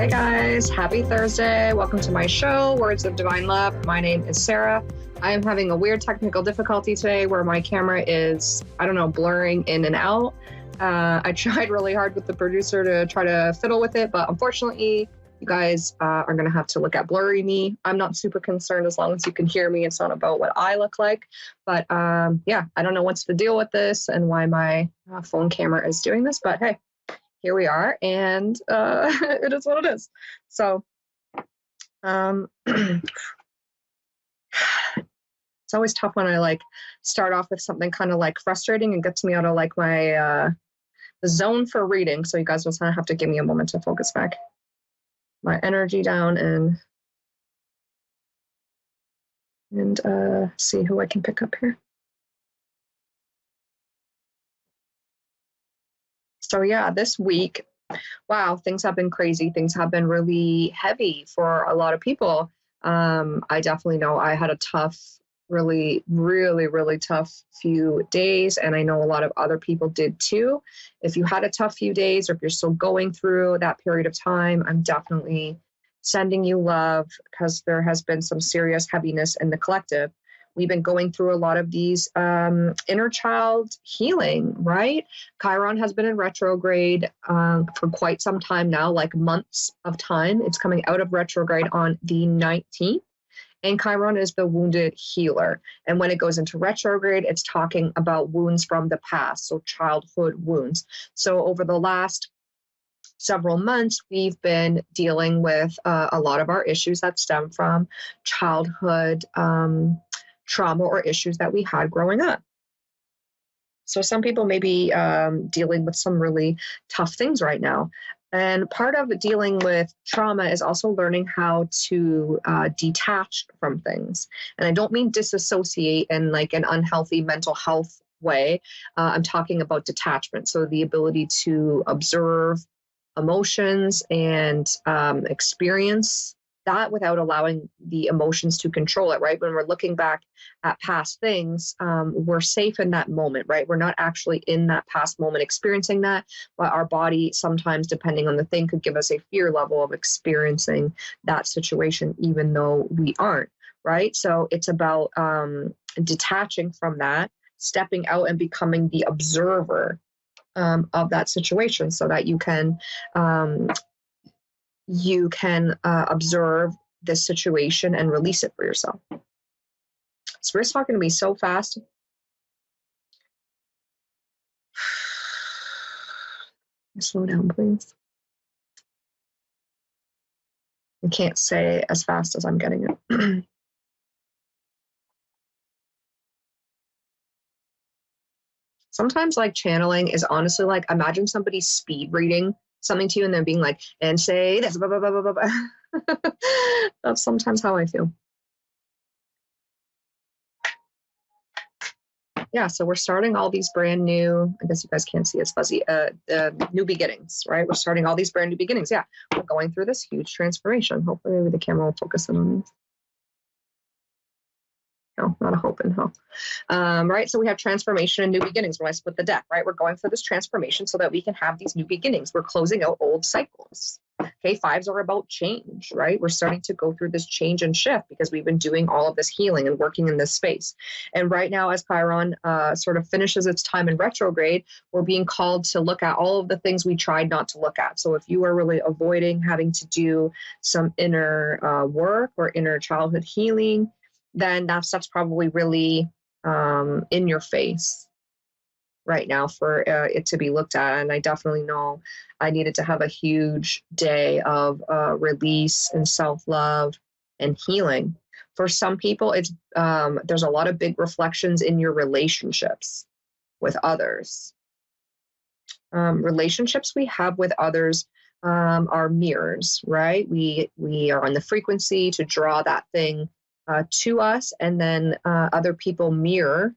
Hi guys, happy Thursday. Welcome to my show, Words of Divine Love. My name is Sarah. I am having a weird technical difficulty today where my camera is, blurring in and out. I tried really hard with the producer to try to fiddle with it, but unfortunately, you guys are going to have to look at blurry me. I'm not super concerned as long as you can hear me. It's not about what I look like. But I don't know what's the deal with this and why my phone camera is doing this, but hey. Here we are, and it is what it is. So it's always tough when I start off with something kind of frustrating and gets me out of my the zone for reading. So you guys will kind of have to give me a moment to focus back my energy down and see who I can pick up here. So yeah, this week, wow, things have been crazy. Things have been really heavy for a lot of people. I definitely know I had a tough, really, really, really tough few days, and I know a lot of other people did too. If you had a tough few days, or if you're still going through that period of time, I'm definitely sending you love, because there has been some serious heaviness in the collective. We've been going through a lot of these inner child healing, right? Chiron has been in retrograde for quite some time now, like months of time. It's coming out of retrograde on the 19th. And Chiron is the wounded healer. And when it goes into retrograde, it's talking about wounds from the past, so childhood wounds. So over the last several months, we've been dealing with a lot of our issues that stem from childhood trauma or issues that we had growing up. So some people may be dealing with some really tough things right now. And part of dealing with trauma is also learning how to detach from things. And I don't mean disassociate in an unhealthy mental health way. I'm talking about detachment. So the ability to observe emotions and experience that without allowing the emotions to control it, right? When we're looking back at past things, we're safe in that moment, right? We're not actually in that past moment experiencing that, but our body sometimes, depending on the thing, could give us a fear level of experiencing that situation, even though we aren't, right? So it's about detaching from that, stepping out and becoming the observer of that situation, so that you can observe this situation and release it for yourself. Spirit's talking to me so fast. Slow down, please. I can't say as fast as I'm getting it. Sometimes channeling is honestly imagine somebody speed reading something to you and then being and say this, blah, blah, blah, blah, blah. That's sometimes how I feel. Yeah, so we're starting all these brand new, I guess you guys can't see, it's fuzzy, new beginnings, right? We're starting all these brand new beginnings. Yeah, we're going through this huge transformation. Hopefully maybe the camera will focus in on these. No, not a hope in hell. Right, so we have transformation and new beginnings when I split the deck, right? We're going for this transformation so that we can have these new beginnings. We're closing out old cycles. Okay, fives are about change, right? We're starting to go through this change and shift because we've been doing all of this healing and working in this space. And right now, as Chiron sort of finishes its time in retrograde, we're being called to look at all of the things we tried not to look at. So if you are really avoiding having to do some inner work or inner childhood healing, then that stuff's probably really in your face right now for it to be looked at. And I definitely know I needed to have a huge day of release and self-love and healing. For some people, it's there's a lot of big reflections in your relationships with others. Relationships we have with others are mirrors, right? We are on the frequency to draw that thing to us, and then other people mirror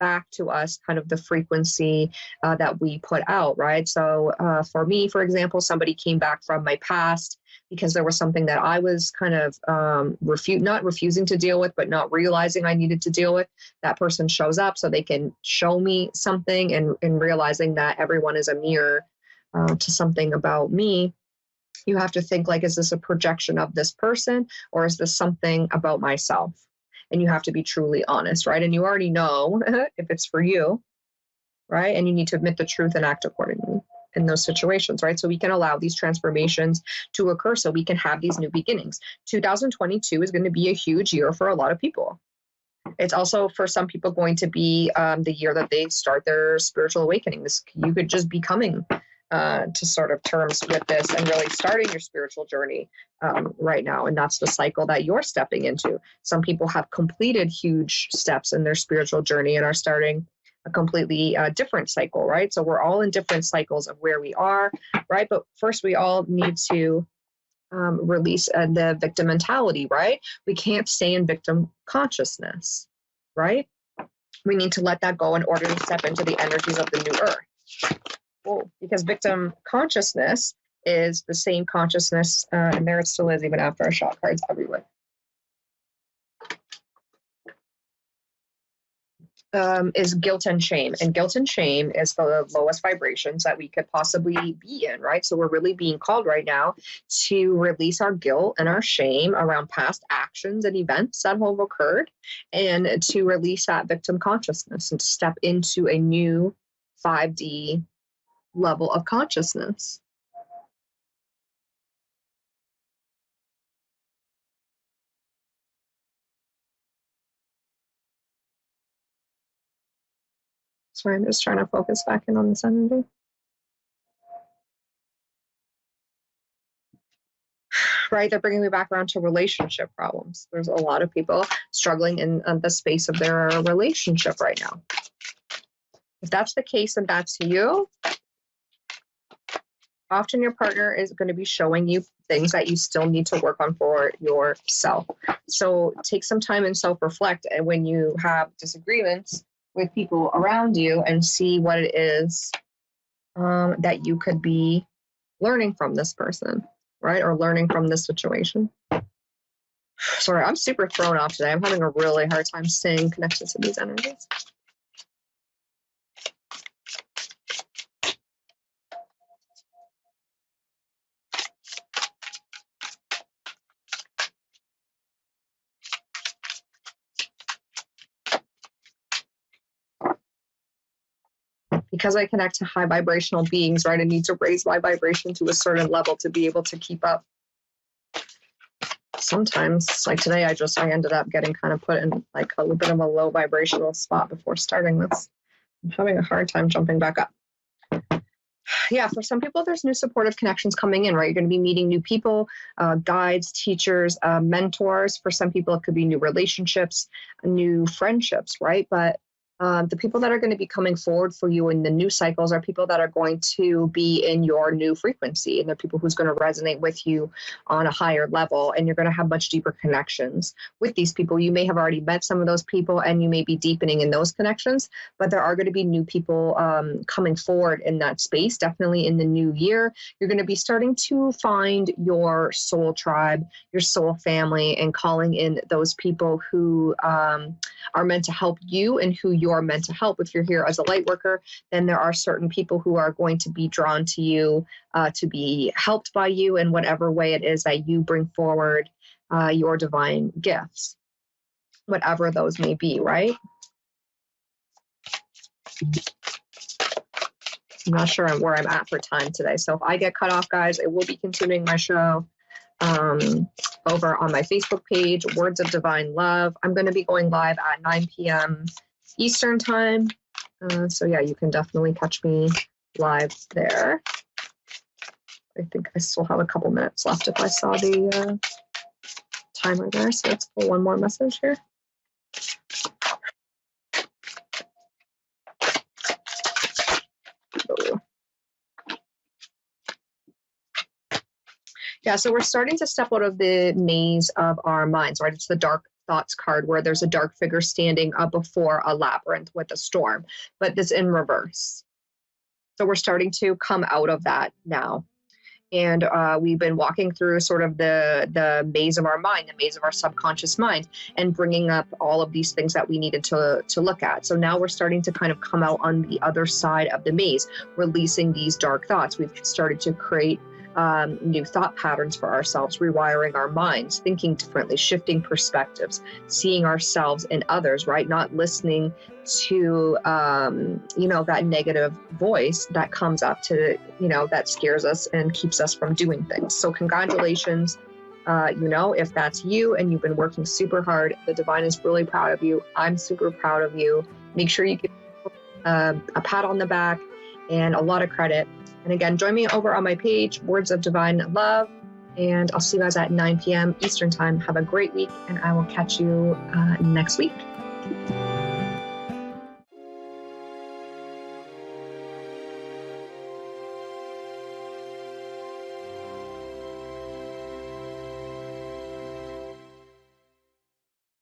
back to us kind of the frequency that we put out, right? So for me, for example, somebody came back from my past because there was something that I was kind of not refusing to deal with, but not realizing I needed to deal with. That person shows up so they can show me something, and realizing that everyone is a mirror to something about me. You have to think like, is this a projection of this person, or is this something about myself? And you have to be truly honest, right? And you already know if it's for you, right? And you need to admit the truth and act accordingly in those situations, right? So we can allow these transformations to occur so we can have these new beginnings. 2022 is going to be a huge year for a lot of people. It's also for some people going to be the year that they start their spiritual awakening. You could just be coming to sort of terms with this and really starting your spiritual journey right now. And that's the cycle that you're stepping into. Some people have completed huge steps in their spiritual journey and are starting a completely different cycle, right? So we're all in different cycles of where we are, right? But first, we all need to release the victim mentality, right? We can't stay in victim consciousness, right? We need to let that go in order to step into the energies of the new earth. Well, because victim consciousness is the same consciousness, and there it still is even after our shot cards everywhere. Is guilt and shame. And guilt and shame is the lowest vibrations that we could possibly be in, right? So we're really being called right now to release our guilt and our shame around past actions and events that have occurred, and to release that victim consciousness and to step into a new 5D level of consciousness. Sorry, I'm just trying to focus back in on this energy. Right, they're bringing me back around to relationship problems. There's a lot of people struggling in the space of their relationship right now. If that's the case and that's you, often your partner is going to be showing you things that you still need to work on for yourself. So take some time and self-reflect, and when you have disagreements with people around you, and see what it is that you could be learning from this person, right? Or learning from this situation. Sorry, I'm super thrown off today. I'm having a really hard time staying connected to these energies. Because I connect to high vibrational beings, right? I need to raise my vibration to a certain level to be able to keep up. Sometimes, like today, I ended up getting kind of put in like a little bit of a low vibrational spot before starting this. I'm having a hard time jumping back up. Yeah, for some people, there's new supportive connections coming in, right? You're going to be meeting new people, guides, teachers, mentors. For some people, it could be new relationships, new friendships, right? But the people that are going to be coming forward for you in the new cycles are people that are going to be in your new frequency, and they're people who's going to resonate with you on a higher level, and you're going to have much deeper connections with these people. You may have already met some of those people, and you may be deepening in those connections, but there are going to be new people coming forward in that space. Definitely in the new year, you're going to be starting to find your soul tribe, your soul family, and calling in those people who are meant to help you and who you're meant to help. If you're here as a light worker, then there are certain people who are going to be drawn to you to be helped by you in whatever way it is that you bring forward your divine gifts, whatever those may be, right? I'm not sure where I'm at for time today. So if I get cut off, guys, I will be continuing my show over on my Facebook page, Words of Divine Love. I'm going to be going live at 9 p.m. Eastern time. So yeah, you can definitely catch me live there. I think I still have a couple minutes left if I saw the timer there. So let's pull one more message here. Yeah, so we're starting to step out of the maze of our minds, right? It's the dark thoughts card where there's a dark figure standing up before a labyrinth with a storm, but this in reverse. So we're starting to come out of that now. And we've been walking through sort of the maze of our mind, the maze of our subconscious mind, and bringing up all of these things that we needed to look at. So now we're starting to kind of come out on the other side of the maze, releasing these dark thoughts. We've started to create new thought patterns for ourselves, rewiring our minds, thinking differently, shifting perspectives, seeing ourselves in others, right? Not listening to, that negative voice that comes up to, that scares us and keeps us from doing things. So congratulations. If that's you and you've been working super hard, the divine is really proud of you. I'm super proud of you. Make sure you give a pat on the back and a lot of credit. And again, join me over on my page, Words of Divine Love, and I'll see you guys at 9 p.m. Eastern Time. Have a great week, and I will catch you next week.